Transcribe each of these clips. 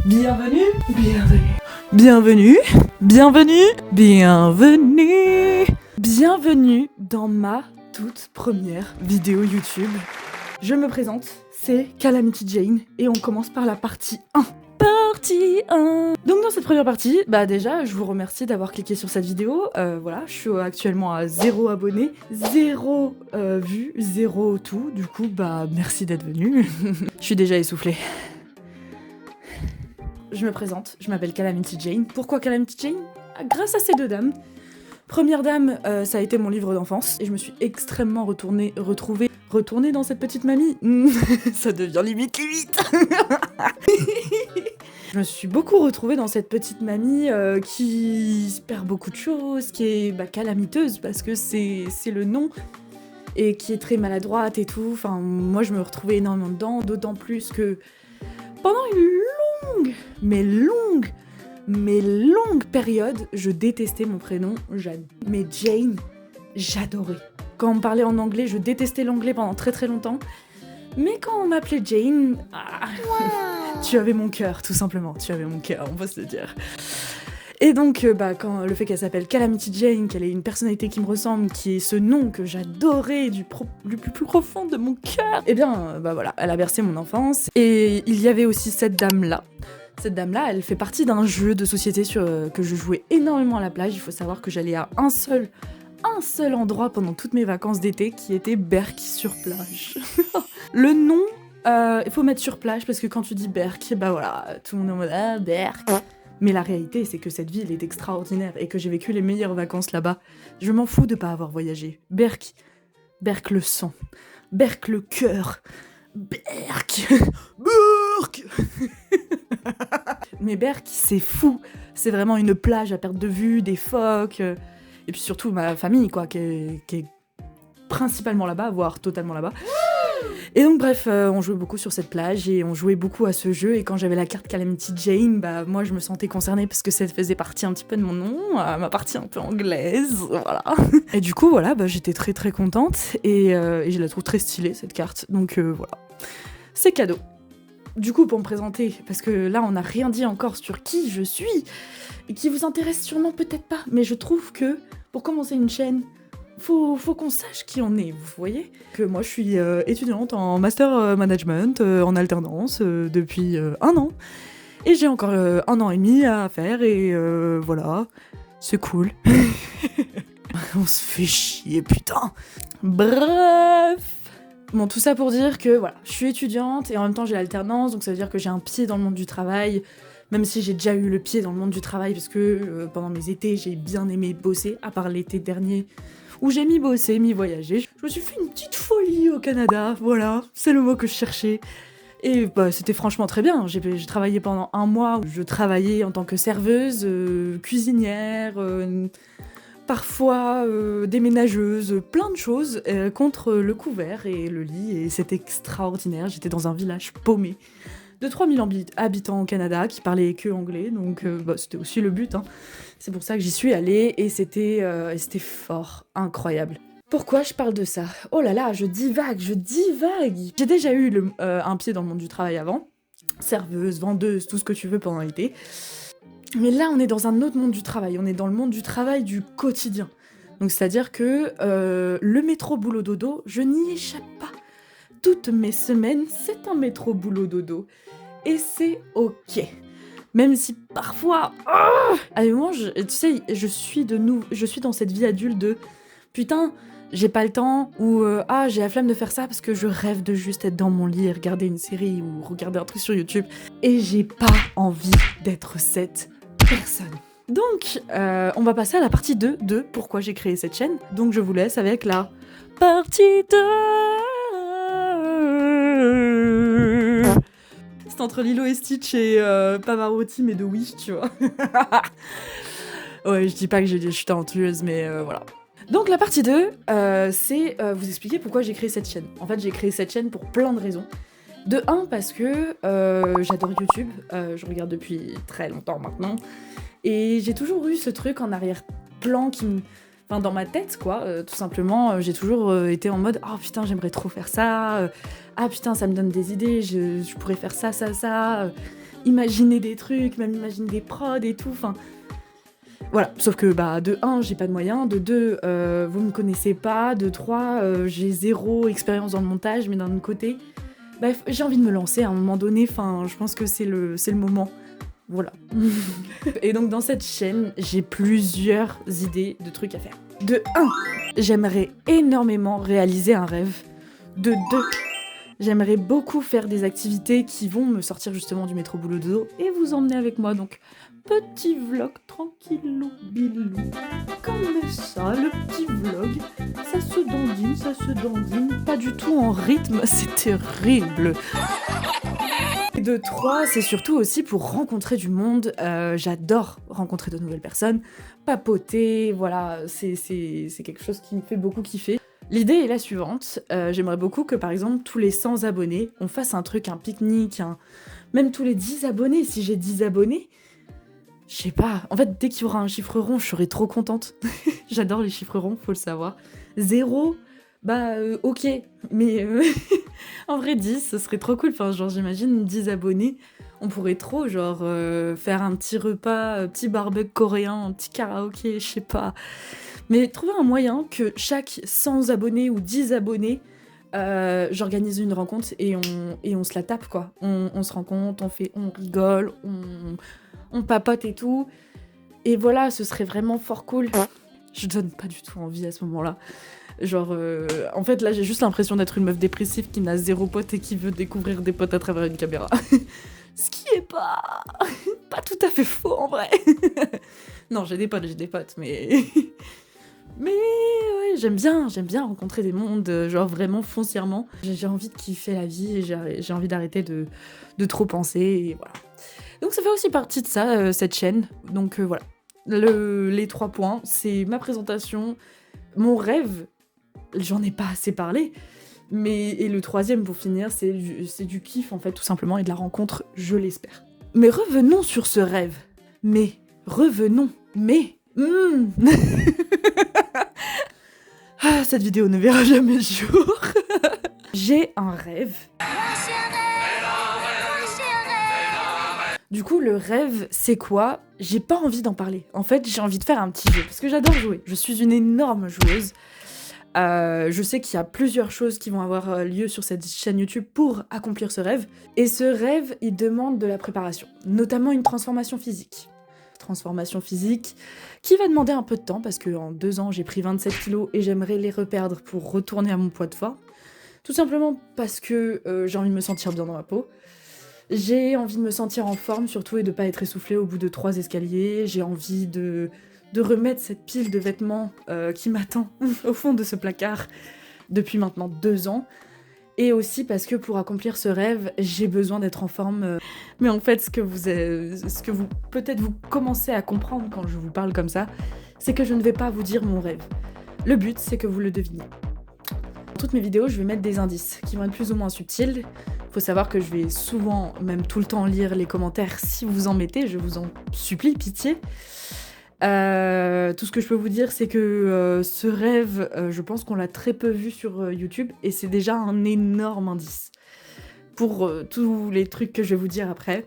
Bienvenue, bienvenue, bienvenue, bienvenue, bienvenue dans ma toute première vidéo YouTube. Je me présente, c'est Calamity Jane et on commence par la partie 1. Partie 1. Donc dans cette première partie, déjà je vous remercie d'avoir cliqué sur cette vidéo. Voilà, je suis actuellement à 0 abonnés, 0 vues, 0 tout. Du coup, merci d'être venu. Je suis déjà essoufflée. Je me présente, je m'appelle Calamity Jane. Pourquoi Calamity Jane? Grâce à ces deux dames. Première dame, ça a été mon livre d'enfance et je me suis extrêmement retrouvée dans cette petite mamie. Ça devient limite. Je me suis beaucoup retrouvée dans cette petite mamie qui perd beaucoup de choses, qui est calamiteuse parce que c'est le nom, et qui est très maladroite et tout. Enfin, moi je me retrouvais énormément dedans, d'autant plus que pendant une longue période, je détestais mon prénom, mais Jane, j'adorais. Quand on me parlait en anglais, je détestais l'anglais pendant très très longtemps. Mais quand on m'appelait Jane, tu avais mon cœur, tout simplement. Tu avais mon cœur, on peut se le dire. Et donc, quand le fait qu'elle s'appelle Calamity Jane, qu'elle ait une personnalité qui me ressemble, qui est ce nom que j'adorais du plus profond de mon cœur, voilà, elle a bercé mon enfance. Et il y avait aussi cette dame-là. Cette dame-là, elle fait partie d'un jeu de société que je jouais énormément à la plage. Il faut savoir que j'allais à un seul endroit pendant toutes mes vacances d'été, qui était Berck sur plage. Le nom, il faut mettre sur plage parce que quand tu dis Berck, voilà, tout le monde est en mode ah, Berck. Mais la réalité, c'est que cette ville est extraordinaire et que j'ai vécu les meilleures vacances là-bas. Je m'en fous de pas avoir voyagé. Berck le sang, Berck le cœur, Berck. Mais Berck, c'est fou. C'est vraiment une plage à perte de vue, des phoques, et puis surtout ma famille, quoi, qui est principalement là-bas, voire totalement là-bas. Et donc bref, on jouait beaucoup sur cette plage et on jouait beaucoup à ce jeu, et quand j'avais la carte Calamity Jane, moi je me sentais concernée parce que ça faisait partie un petit peu de mon nom, ma partie un peu anglaise, voilà. Et du coup voilà, j'étais très très contente et je la trouve très stylée cette carte, donc voilà. C'est cadeau. Du coup, pour me présenter, parce que là on n'a rien dit encore sur qui je suis, et qui vous intéresse sûrement peut-être pas, mais je trouve que pour commencer une chaîne, faut qu'on sache qui on est, vous voyez. Que moi je suis étudiante en master management en alternance depuis 1 an, et j'ai encore 1 an et demi à faire, et voilà, c'est cool. On se fait chier, putain. Bref. Bon, tout ça pour dire que voilà, je suis étudiante et en même temps j'ai l'alternance, donc ça veut dire que j'ai un pied dans le monde du travail, même si j'ai déjà eu le pied dans le monde du travail, parce que pendant mes étés j'ai bien aimé bosser, à part l'été dernier où j'ai mi-bossé, mi-voyagé. Je me suis fait une petite folie au Canada, voilà, c'est le mot que je cherchais. Et c'était franchement très bien. J'ai travaillé pendant 1 mois, je travaillais en tant que serveuse, cuisinière, parfois déménageuse, plein de choses contre le couvert et le lit, et c'était extraordinaire. J'étais dans un village paumé de 3000 habitants au Canada qui parlaient que anglais, donc c'était aussi le but, hein. C'est pour ça que j'y suis allée, et c'était fort, incroyable. Pourquoi je parle de ça? Oh là là, je divague. J'ai déjà eu un pied dans le monde du travail avant, serveuse, vendeuse, tout ce que tu veux pendant l'été. Mais là, on est dans un autre monde du travail, on est dans le monde du travail du quotidien. Donc c'est-à-dire que le métro boulot dodo, je n'y échappe pas. Toutes mes semaines, c'est un métro boulot dodo. Et c'est ok. Même si parfois, à un moment, tu sais, je suis dans cette vie adulte de putain, j'ai pas le temps, ou j'ai la flemme de faire ça parce que je rêve de juste être dans mon lit et regarder une série ou regarder un truc sur YouTube. Et j'ai pas envie d'être cette personne. Donc, on va passer à la partie 2 de pourquoi j'ai créé cette chaîne. Donc je vous laisse avec la partie 2. C'est entre Lilo et Stitch et Pavarotti, mais de Wish, tu vois. Ouais, je dis pas que je suis talentueuse, mais voilà. Donc la partie 2, c'est vous expliquer pourquoi j'ai créé cette chaîne. En fait, j'ai créé cette chaîne pour plein de raisons. De 1, parce que j'adore YouTube, je regarde depuis très longtemps maintenant, et j'ai toujours eu ce truc en arrière-plan qui me... Enfin, dans ma tête, quoi, tout simplement, j'ai toujours été en mode « Oh putain, j'aimerais trop faire ça, ah putain, ça me donne des idées, je pourrais faire ça, ça, ça ». imaginer des trucs, même imaginer des prods et tout, enfin... Voilà, sauf que de 1, j'ai pas de moyens, de 2, vous me connaissez pas, de 3, j'ai 0 expérience dans le montage, mais d'un autre côté, bref, j'ai envie de me lancer à un moment donné, enfin, je pense que c'est le moment. Voilà. Et donc dans cette chaîne, j'ai plusieurs idées de trucs à faire. De 1, j'aimerais énormément réaliser un rêve. De 2, j'aimerais beaucoup faire des activités qui vont me sortir justement du métro boulot dodo et vous emmener avec moi. Donc petit vlog tranquillou bilou. Comme ça, le petit vlog, ça se dandine, pas du tout en rythme, c'est terrible. Et de 3, c'est surtout aussi pour rencontrer du monde. J'adore rencontrer de nouvelles personnes, papoter, voilà, c'est quelque chose qui me fait beaucoup kiffer. L'idée est la suivante, j'aimerais beaucoup que par exemple tous les 100 abonnés, on fasse un truc, un pique-nique, même tous les 10 abonnés, si j'ai 10 abonnés, je sais pas, en fait dès qu'il y aura un chiffre rond, je serai trop contente. J'adore les chiffres ronds, faut le savoir. 0, ok, mais en vrai 10, ce serait trop cool, enfin genre j'imagine 10 abonnés, on pourrait trop genre faire un petit repas, petit barbecue coréen, un petit karaoké, je sais pas. Mais trouver un moyen que chaque 100 abonnés ou 10 abonnés, j'organise une rencontre et on se la tape quoi. On se rencontre, on rigole, on papote et tout. Et voilà, ce serait vraiment fort cool. Je donne pas du tout envie à ce moment-là. Genre, en fait, là, j'ai juste l'impression d'être une meuf dépressive qui n'a 0 pote et qui veut découvrir des potes à travers une caméra. Ce qui est pas tout à fait faux, en vrai. Non, j'ai des potes, mais... Mais ouais, j'aime bien rencontrer des mondes, genre vraiment foncièrement. J'ai envie de kiffer la vie et j'ai envie d'arrêter de trop penser, et voilà. Donc ça fait aussi partie de ça, cette chaîne. Donc voilà. Les 3 points, c'est ma présentation, mon rêve, j'en ai pas assez parlé, et le 3e pour finir, c'est du kiff en fait, tout simplement, et de la rencontre, je l'espère. Mais revenons sur ce rêve. Ah, cette vidéo ne verra jamais le jour. J'ai un rêve. Du coup, le rêve, c'est quoi? J'ai pas envie d'en parler. En fait, j'ai envie de faire un petit jeu, parce que j'adore jouer. Je suis une énorme joueuse. Je sais qu'il y a plusieurs choses qui vont avoir lieu sur cette chaîne YouTube pour accomplir ce rêve. Et ce rêve, il demande de la préparation, notamment une transformation physique. Transformation physique qui va demander un peu de temps, parce qu'en 2 ans, j'ai pris 27 kilos et j'aimerais les reperdre pour retourner à mon poids de forme. Tout simplement parce que j'ai envie de me sentir bien dans ma peau. J'ai envie de me sentir en forme surtout et de pas être essoufflée au bout de 3 escaliers. J'ai envie de remettre cette pile de vêtements qui m'attend au fond de ce placard depuis maintenant 2 ans. Et aussi parce que pour accomplir ce rêve, j'ai besoin d'être en forme. Mais en fait, ce que vous peut-être vous commencez à comprendre quand je vous parle comme ça, c'est que je ne vais pas vous dire mon rêve. Le but, c'est que vous le deviniez. Dans toutes mes vidéos, je vais mettre des indices qui vont être plus ou moins subtils. Faut savoir que je vais souvent, même tout le temps, lire les commentaires si vous en mettez, je vous en supplie, pitié. Tout ce que je peux vous dire, c'est que ce rêve, je pense qu'on l'a très peu vu sur YouTube, et c'est déjà un énorme indice pour tous les trucs que je vais vous dire après.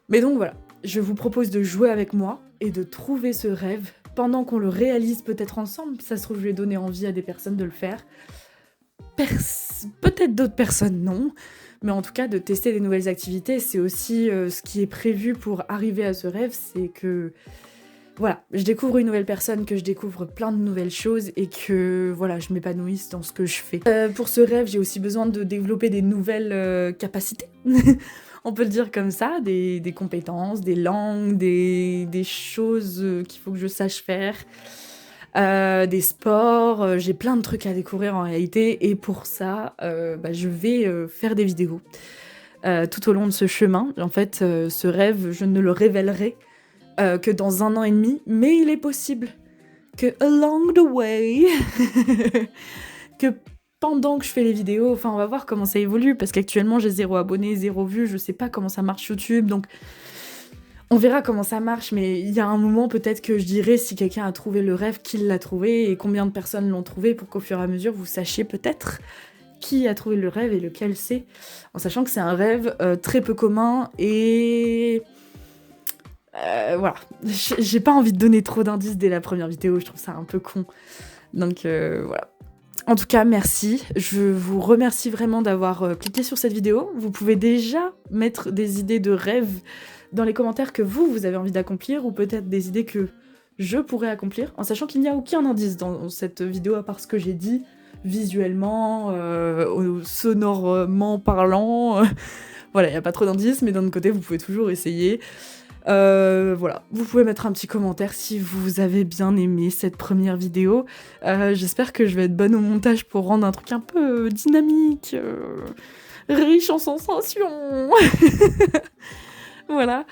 Mais donc voilà, je vous propose de jouer avec moi et de trouver ce rêve pendant qu'on le réalise peut-être ensemble. Ça se trouve, je vais donner envie à des personnes de le faire. Peut-être d'autres personnes non, mais en tout cas de tester des nouvelles activités, c'est aussi ce qui est prévu pour arriver à ce rêve, c'est que voilà, je découvre une nouvelle personne, que je découvre plein de nouvelles choses et que voilà, je m'épanouisse dans ce que je fais. Pour ce rêve, j'ai aussi besoin de développer des nouvelles capacités, on peut le dire comme ça, des compétences, des langues, des choses qu'il faut que je sache faire. Des sports, j'ai plein de trucs à découvrir en réalité, et pour ça, je vais faire des vidéos tout au long de ce chemin. En fait, ce rêve, je ne le révélerai que dans 1 an et demi, mais il est possible que along the way, que pendant que je fais les vidéos, enfin on va voir comment ça évolue, parce qu'actuellement j'ai 0 abonnés, 0 vues, je sais pas comment ça marche YouTube, donc on verra comment ça marche, mais il y a un moment peut-être que je dirai si quelqu'un a trouvé le rêve, qu'il l'a trouvé, et combien de personnes l'ont trouvé, pour qu'au fur et à mesure vous sachiez peut-être qui a trouvé le rêve et lequel c'est, en sachant que c'est un rêve très peu commun et... voilà, j'ai pas envie de donner trop d'indices dès la première vidéo, je trouve ça un peu con. Donc voilà. En tout cas, merci. Je vous remercie vraiment d'avoir cliqué sur cette vidéo. Vous pouvez déjà mettre des idées de rêves dans les commentaires que vous avez envie d'accomplir, ou peut-être des idées que je pourrais accomplir, en sachant qu'il n'y a aucun indice dans cette vidéo à part ce que j'ai dit, visuellement, sonorement parlant. Voilà, il n'y a pas trop d'indices, mais d'un autre côté, vous pouvez toujours essayer. Voilà, vous pouvez mettre un petit commentaire si vous avez bien aimé cette première vidéo. J'espère que je vais être bonne au montage pour rendre un truc un peu dynamique, riche en sensations. Voilà,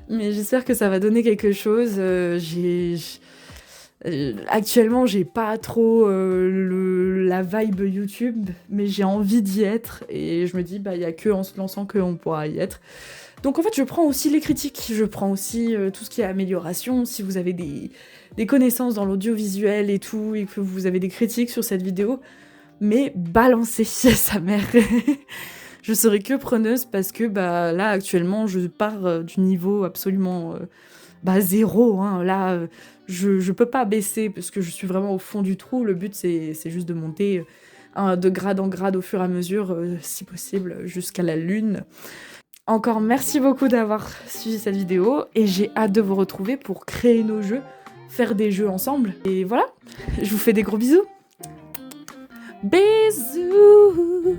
mais j'espère que ça va donner quelque chose. Actuellement, j'ai pas trop la vibe YouTube, mais j'ai envie d'y être, et je me dis, bah, il y a que en se lançant qu'on pourra y être. Donc en fait, je prends aussi les critiques, je prends aussi tout ce qui est amélioration. Si vous avez des connaissances dans l'audiovisuel et tout, et que vous avez des critiques sur cette vidéo, mais balancez sa mère. Je serai que preneuse parce que bah, là, actuellement, je pars du niveau absolument zéro. Hein. Là, je peux pas baisser parce que je suis vraiment au fond du trou. Le but, c'est juste de monter de grade en grade au fur et à mesure, si possible, jusqu'à la lune. Encore merci beaucoup d'avoir suivi cette vidéo et j'ai hâte de vous retrouver pour créer nos jeux, faire des jeux ensemble. Et voilà, je vous fais des gros bisous. Bisous.